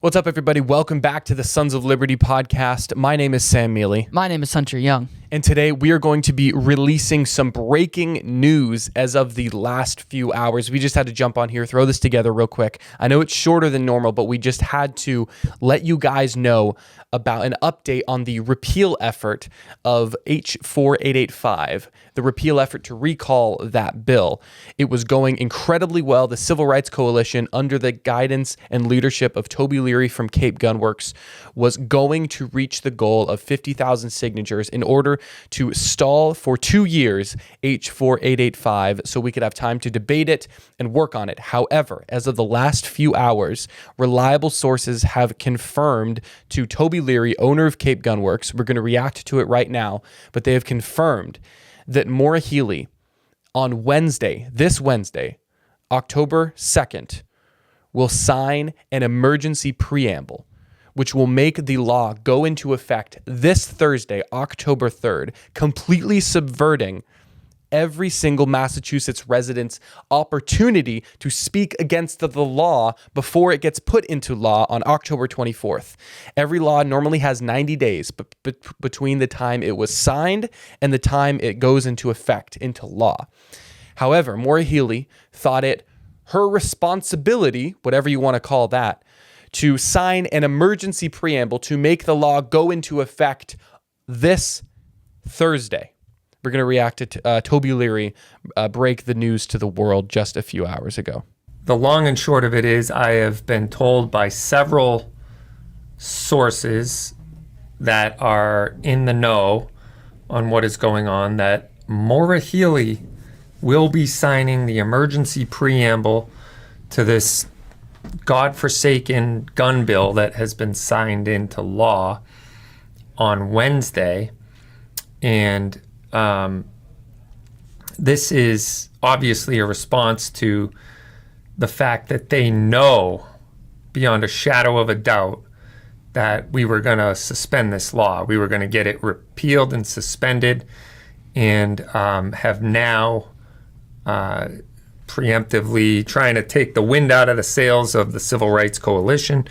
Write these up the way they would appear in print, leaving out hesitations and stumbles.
What's up, everybody? Welcome back to the Sons of Liberty podcast. My name is Sam Mealy. My name is Hunter Young. And today we are going to be releasing some breaking news as of the last few hours. We just had to jump on here, throw this together real quick. I know it's shorter than normal, but we just had to let you guys know about an update on the repeal effort of H.4885, the repeal effort to recall that bill. It was going incredibly well. The Civil Rights Coalition, under the guidance and leadership of Toby Leary from Cape Gunworks, was going to reach the goal of 50,000 signatures in order to stall for 2 years H.4885 so we could have time to debate it and work on it. However, as of the last few hours, reliable sources have confirmed to Toby Leary, owner of Cape Gunworks, we're going to react to it right now, but they have confirmed that Maura Healey on this Wednesday, October 2nd, will sign an emergency preamble, which will make the law go into effect this Thursday, October 3rd, completely subverting every single Massachusetts resident's opportunity to speak against the law before it gets put into law on October 24th. Every law normally has 90 days between the time it was signed and the time it goes into effect, into law. However, Maura Healey thought it her responsibility, whatever you want to call that, to sign an emergency preamble to make the law go into effect this Thursday. We're going to react to Toby Leary break the news to the world just a few hours ago. The long and short of it is I have been told by several sources that are in the know on what is going on that Maura Healey will be signing the emergency preamble to this godforsaken gun bill that has been signed into law on Wednesday. And this is obviously a response to the fact that they know beyond a shadow of a doubt that we were going to suspend this law. We were going to get it repealed and suspended, and have now preemptively trying to take the wind out of the sails of the Civil Rights Coalition.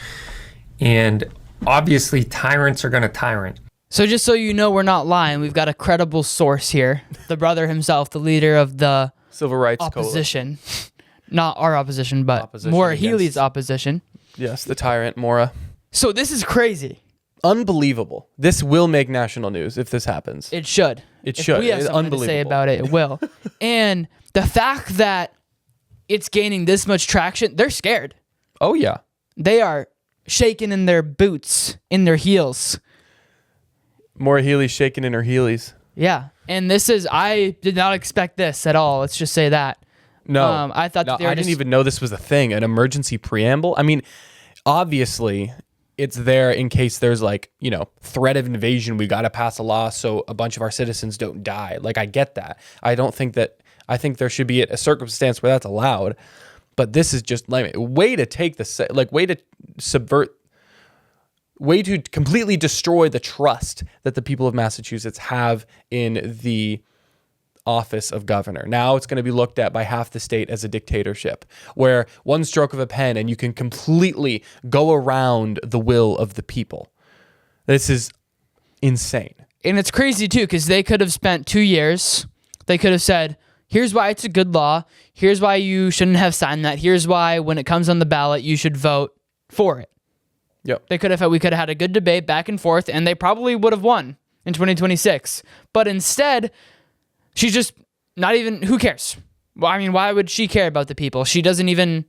And obviously tyrants are going to tyrant. So just so you know, we're not lying. We've got a credible source here. The brother himself, the leader of the Civil Rights opposition. Not our opposition, but Maura Healey's opposition. Yes, the tyrant, Maura. So this is crazy. Unbelievable. This will make national news if this happens. It should. It should. If we have It's something unbelievable. to say about it, it will. And the fact that it's gaining this much traction, they're scared. Oh, yeah. They are shaking in their boots, in their heels. Maura Healey shaking in her heelys. Yeah. And I did not expect this at all. Let's just say that. No. I thought that they were I didn't even know this was a thing, an emergency preamble. I mean, obviously, it's there in case there's threat of invasion. We got to pass a law so a bunch of our citizens don't die. I get that. I think there should be a circumstance where that's allowed. But this is just way to take way to subvert, way to completely destroy the trust that the people of Massachusetts have in the office of governor. Now it's going to be looked at by half the state as a dictatorship, where one stroke of a pen and you can completely go around the will of the people. This is insane. And it's crazy too, because they could have spent 2 years. They could have said, here's why it's a good law. Here's why you shouldn't have signed that. Here's why when it comes on the ballot, you should vote for it. Yep. We could have had a good debate back and forth, and they probably would have won in 2026. But instead, she's just not even, who cares? Well, I mean, why would she care about the people? She doesn't even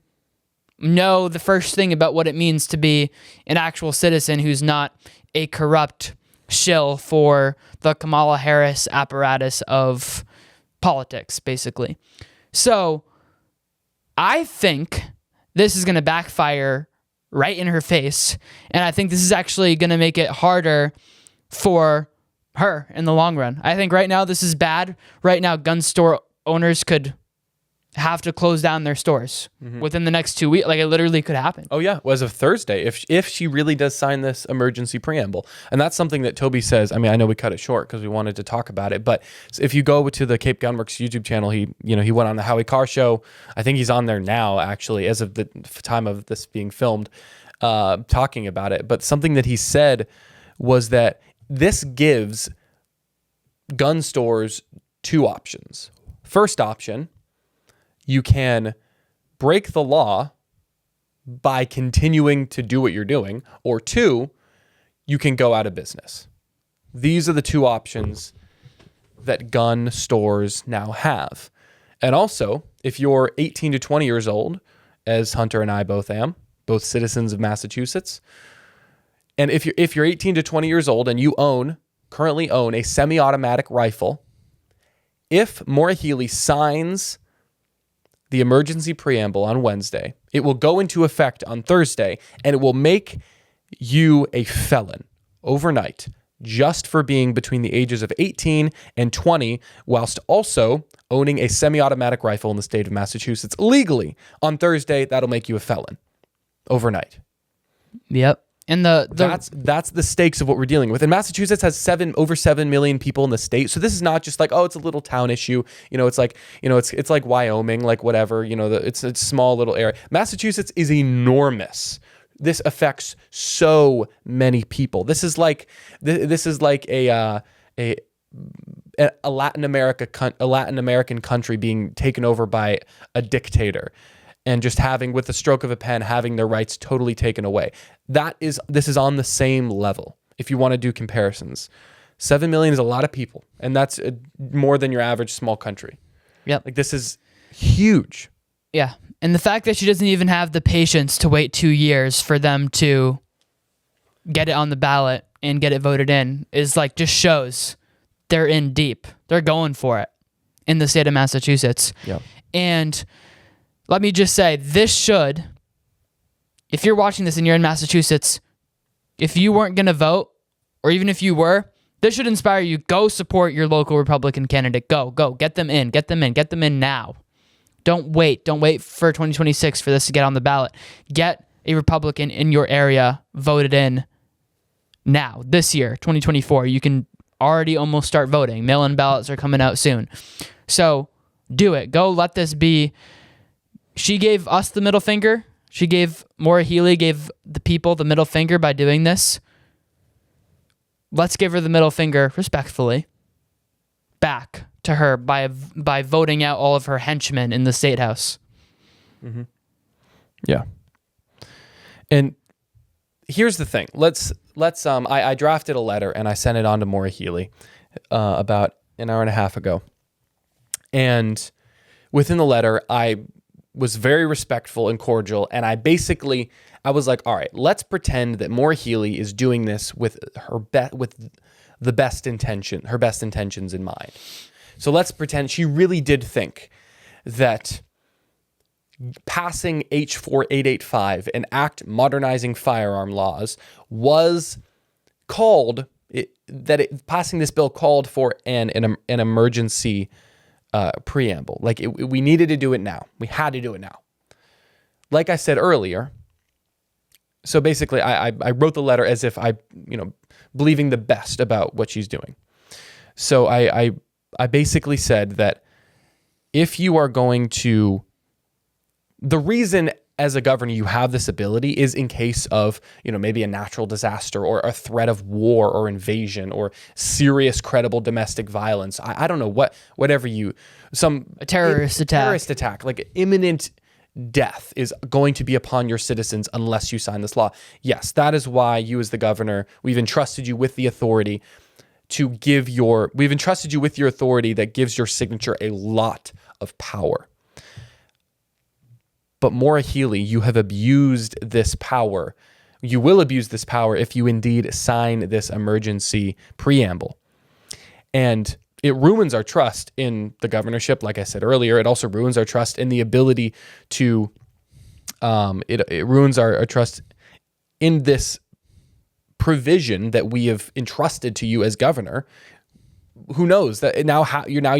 know the first thing about what it means to be an actual citizen who's not a corrupt shill for the Kamala Harris apparatus of politics, basically. So I think this is going to backfire right in her face, and I think this is actually going to make it harder for her in the long run. I think right now this is bad. Right now, gun store owners could have to close down their stores within the next 2 weeks. It literally could happen. Oh yeah, as of Thursday, if she really does sign this emergency preamble. And that's something that Toby says. I mean, I know we cut it short because we wanted to talk about it, but if you go to the Cape Gunworks YouTube channel, he went on the Howie Carr show. I think he's on there now, actually, as of the time of this being filmed. talking about it, but something that he said was that this gives gun stores two options. First option, you can break the law by continuing to do what you're doing, or two, you can go out of business. These are the two options that gun stores now have. And also, if you're 18 to 20 years old, as Hunter and I both am, both citizens of Massachusetts, and if you're 18 to 20 years old and you currently own a semi-automatic rifle, if Maura Healey signs the emergency preamble on Wednesday, it will go into effect on Thursday, and it will make you a felon overnight just for being between the ages of 18 and 20, whilst also owning a semi-automatic rifle in the state of Massachusetts legally. On Thursday, that'll make you a felon overnight. Yep. And that's the stakes of what we're dealing with. And Massachusetts has over 7 million people in the state. So this is not just like, oh, it's a little town issue. It's like, it's like Wyoming, like whatever, it's a small little area. Massachusetts is enormous. This affects so many people. This is like a Latin American country being taken over by a dictator, and just having, with the stroke of a pen, having their rights totally taken away. This is on the same level. If you want to do comparisons, 7 million is a lot of people, and that's more than your average small country. Yep. Like, this is huge. Yeah. And the fact that she doesn't even have the patience to wait 2 years for them to get it on the ballot and get it voted in is like, just shows they're in deep. They're going for it in the state of Massachusetts. Yeah. And let me just say, this should, if you're watching this and you're in Massachusetts, if you weren't going to vote, or even if you were, this should inspire you. Go support your local Republican candidate. Go. Get them in. Get them in now. Don't wait. Don't wait for 2026 for this to get on the ballot. Get a Republican in your area voted in now. This year, 2024, you can already almost start voting. Mail-in ballots are coming out soon. So do it. Go let this be. She gave us the middle finger. Maura Healey gave the people the middle finger by doing this. Let's give her the middle finger respectfully back to her by voting out all of her henchmen in the State House. Mm-hmm. Yeah. And here's the thing. I drafted a letter and I sent it on to Maura Healey about an hour and a half ago. And within the letter, I was very respectful and cordial. And I was like, all right, let's pretend that Maura Healey is doing this with her best intentions in mind. So let's pretend she really did think that passing H.4885, an act modernizing firearm laws, passing this bill called for an emergency preamble. Like, we needed to do it now. We had to do it now. Like I said earlier, so basically I wrote the letter as if believing the best about what she's doing. So I basically said that if you are going to, the reason as a governor you have this ability is in case of, maybe a natural disaster or a threat of war or invasion or serious credible domestic violence. I don't know a terrorist attack, like imminent death is going to be upon your citizens unless you sign this law. Yes, that is why you as the governor, we've entrusted you with the authority that gives your signature a lot of power. But Maura Healey, you have abused this power. You will abuse this power if you indeed sign this emergency preamble. And it ruins our trust in the governorship. Like I said earlier, it also ruins our trust in the ability to, it ruins our trust in this provision that we have entrusted to you as governor. Who knows that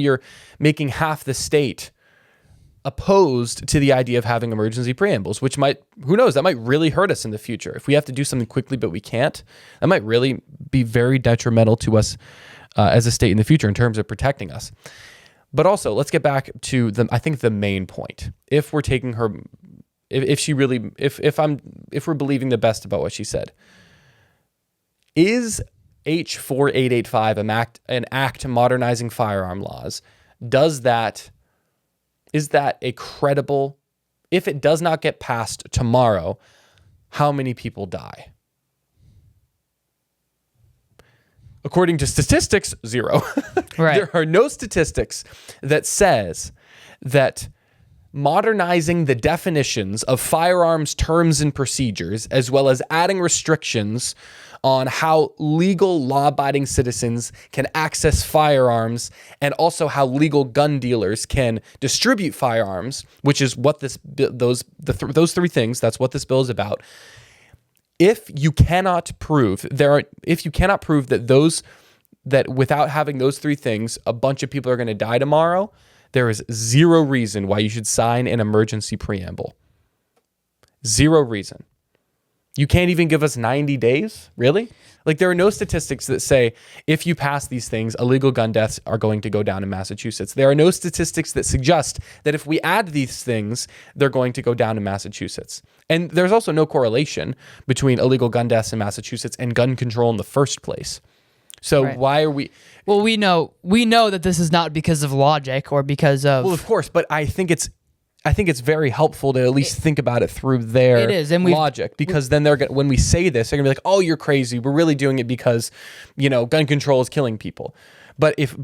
you're making half the state opposed to the idea of having emergency preambles, which might really hurt us in the future. If we have to do something quickly but we can't, that might really be very detrimental to us as a state in the future in terms of protecting us. But also, let's get back to I think the main point. If we're taking her if she really, if we're believing the best about what she said, is H.4885 an act modernizing firearm laws? Is that a credible, if it does not get passed tomorrow, how many people die? According to statistics, 0. Right. There are no statistics that says that modernizing the definitions of firearms terms and procedures, as well as adding restrictions on how legal law-abiding citizens can access firearms, and also how legal gun dealers can distribute firearms, which is what those 3 things, that's what this bill is about. If you cannot prove that without having those 3 things, a bunch of people are going to die tomorrow, there is 0 reason why you should sign an emergency preamble. 0 reason. You can't even give us 90 days? Really? Like, there are no statistics that say if you pass these things, illegal gun deaths are going to go down in Massachusetts. There are no statistics that suggest that if we add these things, they're going to go down in Massachusetts. And there's also no correlation between illegal gun deaths in Massachusetts and gun control in the first place. So why are we... Well, we know that this is not because of logic or because of... Well, of course, but I think it's very helpful to at least think about it through their logic, because then when we say this, they're gonna be like, "Oh, you're crazy. We're really doing it because, gun control is killing people." But if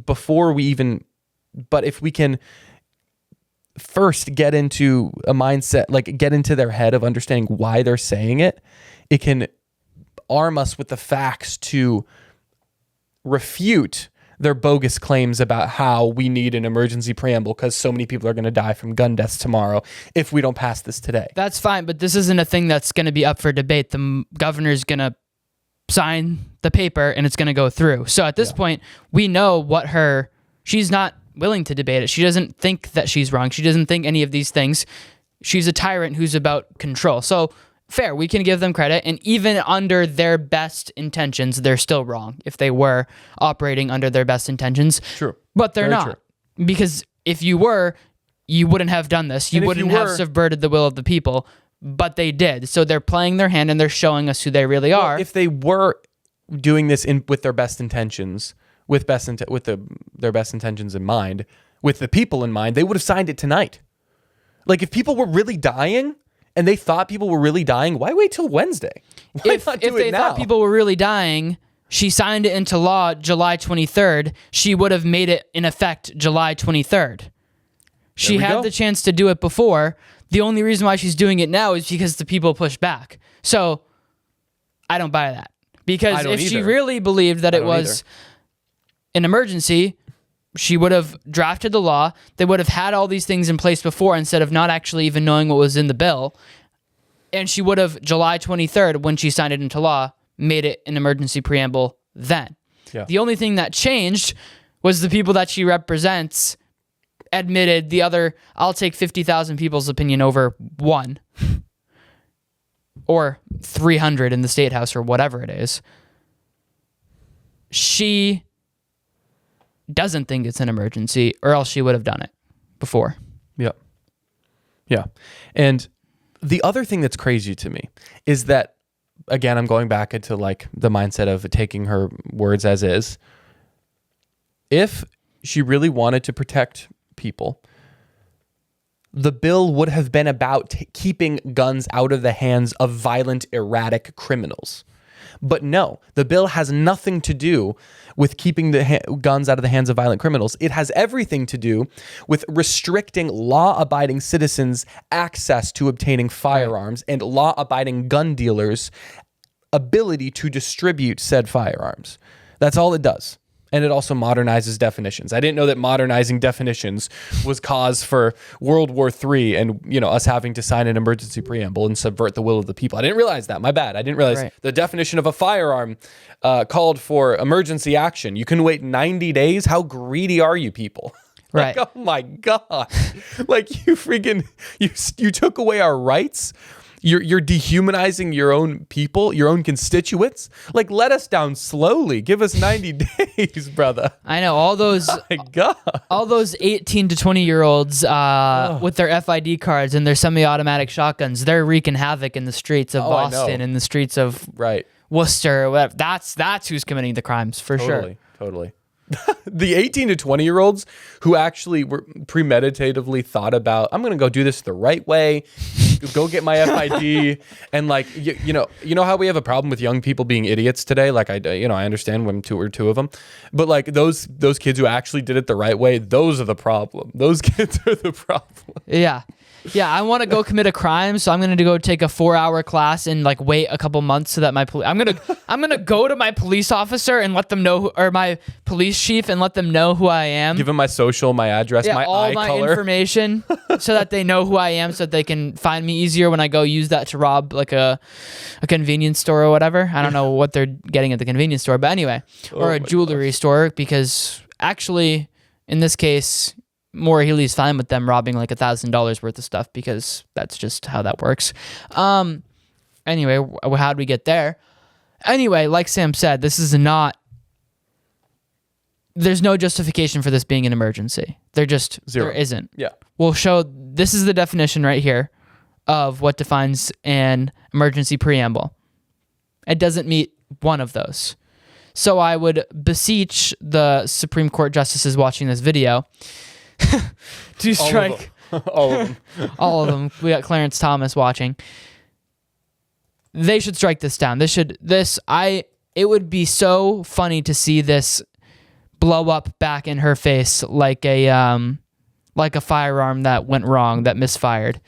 we can first get into a mindset, like get into their head of understanding why they're saying it, it can arm us with the facts to refute their bogus claims about how we need an emergency preamble because so many people are going to die from gun deaths tomorrow if we don't pass this today. That's fine, but this isn't a thing that's going to be up for debate. The governor's going to sign the paper and it's going to go through. So at this point, we know she's not willing to debate it. She doesn't think that she's wrong. She doesn't think any of these things. She's a tyrant who's about control. So fair, we can give them credit, and even under their best intentions, they're still wrong if they were operating under their best intentions. True. But they're Very not. true. Because if you were, you wouldn't have done this. You wouldn't have subverted the will of the people, but they did. So they're playing their hand and they're showing us who they really are. If they were doing this with their best intentions, their best intentions in mind, with the people in mind, they would have signed it tonight. Like, if people were really dying and they thought people were really dying, why wait till Wednesday? Why not do it now? If they thought people were really dying, she signed it into law July 23rd. She would have made it in effect July 23rd. She had the chance to do it before. The only reason why she's doing it now is because the people pushed back. So I don't buy that. Because if she really believed that it was an emergency, she would have drafted the law. They would have had all these things in place before instead of not actually even knowing what was in the bill. And she would have, July 23rd, when she signed it into law, made it an emergency preamble then. Yeah. The only thing that changed was the people that she represents admitted the other, I'll take 50,000 people's opinion over one. Or 300 in the state house or whatever it is. She doesn't think it's an emergency, or else she would have done it before. Yep. Yeah. And the other thing that's crazy to me is that, again, I'm going back into like the mindset of taking her words as is. If she really wanted to protect people, the bill would have been about keeping guns out of the hands of violent, erratic criminals. But no, the bill has nothing to do with keeping the guns out of the hands of violent criminals. It has everything to do with restricting law-abiding citizens' access to obtaining firearms and law-abiding gun dealers' ability to distribute said firearms. That's all it does. And it also modernizes definitions. I didn't know that modernizing definitions was cause for World War III and, us having to sign an emergency preamble and subvert the will of the people. I didn't realize that. My bad. I didn't realize the definition of a firearm called for emergency action. You can wait 90 days? How greedy are you people? Right. Like, oh my God. Like, you freaking, you took away our rights. You're dehumanizing your own people, your own constituents. Like, let us down slowly. Give us 90 days, brother. I know all those My God. all those 18 to 20-year-olds with their FID cards and their semi-automatic shotguns. They're wreaking havoc in the streets of Boston, in the streets of Worcester, or whatever. That's who's committing the crimes for sure. Totally. The 18 to 20-year-olds who actually were premeditatively thought about, I'm going to go do this the right way, go get my FID, and like, you know how we have a problem with young people being idiots today? Like, I understand when two of them, but like those kids who actually did it the right way, those are the problem. Those kids are the problem. Yeah, I want to go commit a crime, so I'm gonna go take a 4-hour class and like wait a couple months so that I'm gonna go to my police officer and let them know, or my police chief, and let them know who I am. Give them my social, my address, my all eye my color. information, so that they know who I am, so that they can find me easier when I go use that to rob like a convenience store or whatever. I don't know what they're getting at the convenience store, but anyway, or a jewelry store, because actually, in this case, Maura Healey's fine with them robbing like $1,000 worth of stuff, because that's just how that works. Anyway, how'd we get there? Anyway, like Sam said, there's no justification for this being an emergency. There isn't. Yeah. We'll show, this is the definition right here of what defines an emergency preamble. It doesn't meet one of those. So I would beseech the Supreme Court justices watching this video to strike all of them. all of them. We got Clarence Thomas watching. They should strike this down. It would be so funny to see this blow up back in her face like a firearm that went wrong, that misfired.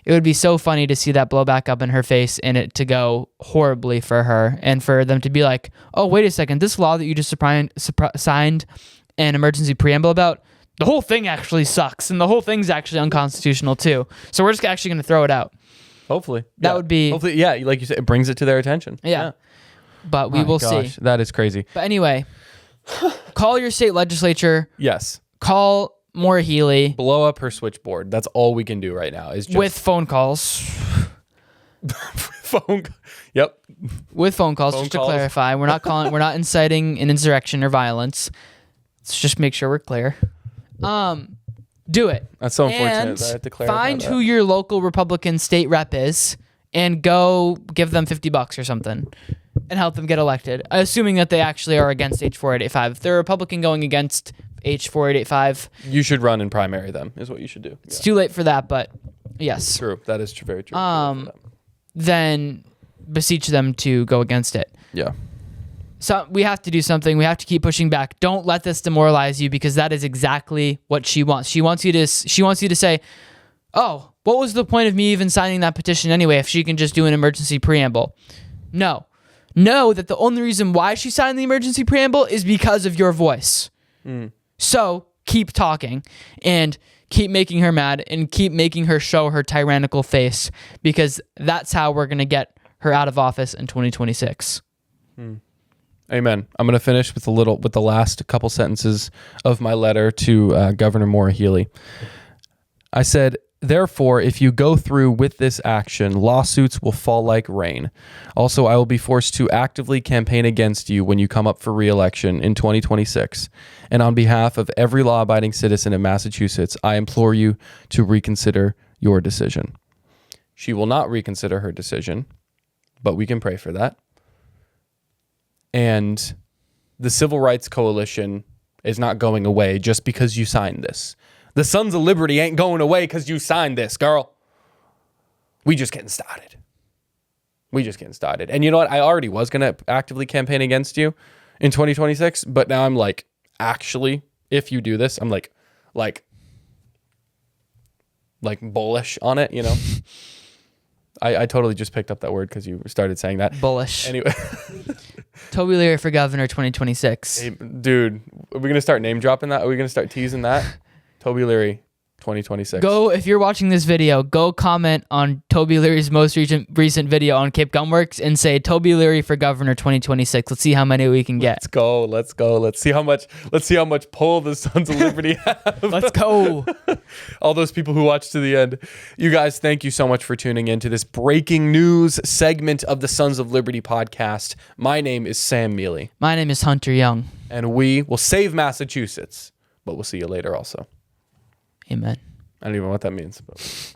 It would be so funny to see that blow back up in her face and it to go horribly for her, and for them to be like, oh, wait a second, this law that you just signed an emergency preamble about, the whole thing actually sucks, and the whole thing's actually unconstitutional too. So we're just actually going to throw it out. Hopefully. That would be... Hopefully, yeah, like you said, it brings it to their attention. Yeah. But we will see. That is crazy. But anyway, call your state legislature. Yes. Call Maura Healey. Blow up her switchboard. That's all we can do right now. Is just with phone calls. Yep. With phone calls, just to clarify. We're not inciting an insurrection or violence. Let's just make sure we're clear. Do it. That's so unfortunate. And that I have to clarify find that. who your local Republican state rep is and go give them $50 or something and help them get elected, assuming that they actually are against H.4885. If they're a Republican going against H.4885, you should run and primary them, is what you should do. It's too late for that, but yes. True. That is very true. Then beseech them to go against it. Yeah. So we have to do something. We have to keep pushing back. Don't let this demoralize you, because that is exactly what she wants. She wants you to say, "Oh, what was the point of me even signing that petition anyway if she can just do an emergency preamble?" No. Know that the only reason why she signed the emergency preamble is because of your voice. So keep talking and keep making her mad and keep making her show her tyrannical face, because that's how we're going to get her out of office in 2026. Amen. I'm going to finish with the last couple sentences of my letter to Governor Maura Healey. I said, therefore, if you go through with this action, lawsuits will fall like rain. Also, I will be forced to actively campaign against you when you come up for re-election in 2026. And on behalf of every law-abiding citizen in Massachusetts, I implore you to reconsider your decision. She will not reconsider her decision, but we can pray for that. And the Civil Rights Coalition is not going away just because you signed this. The Sons of Liberty ain't going away because you signed this, girl. We just getting started. And you know what? I already was going to actively campaign against you in 2026, but now I'm like, actually, if you do this, I'm like bullish on it, you know? I totally just picked up that word because you started saying that. Bullish. Anyway. Toby Leary for governor 2026. Hey, dude, are we going to start name dropping that? Are we going to start teasing that? Toby Leary. 2026. Go, if you're watching this video, go comment on Toby Leary's most recent video on Cape Gunworks and say Toby Leary for governor 2026. Let's see how many we can get. Let's go. Let's see how much pull the Sons of Liberty have. Let's go. All those people who watched to the end. You guys, thank you so much for tuning in to this breaking news segment of the Sons of Liberty podcast. My name is Sam Mealy. My name is Hunter Young. And we will save Massachusetts, but we'll see you later also. Amen. I don't even know what that means, but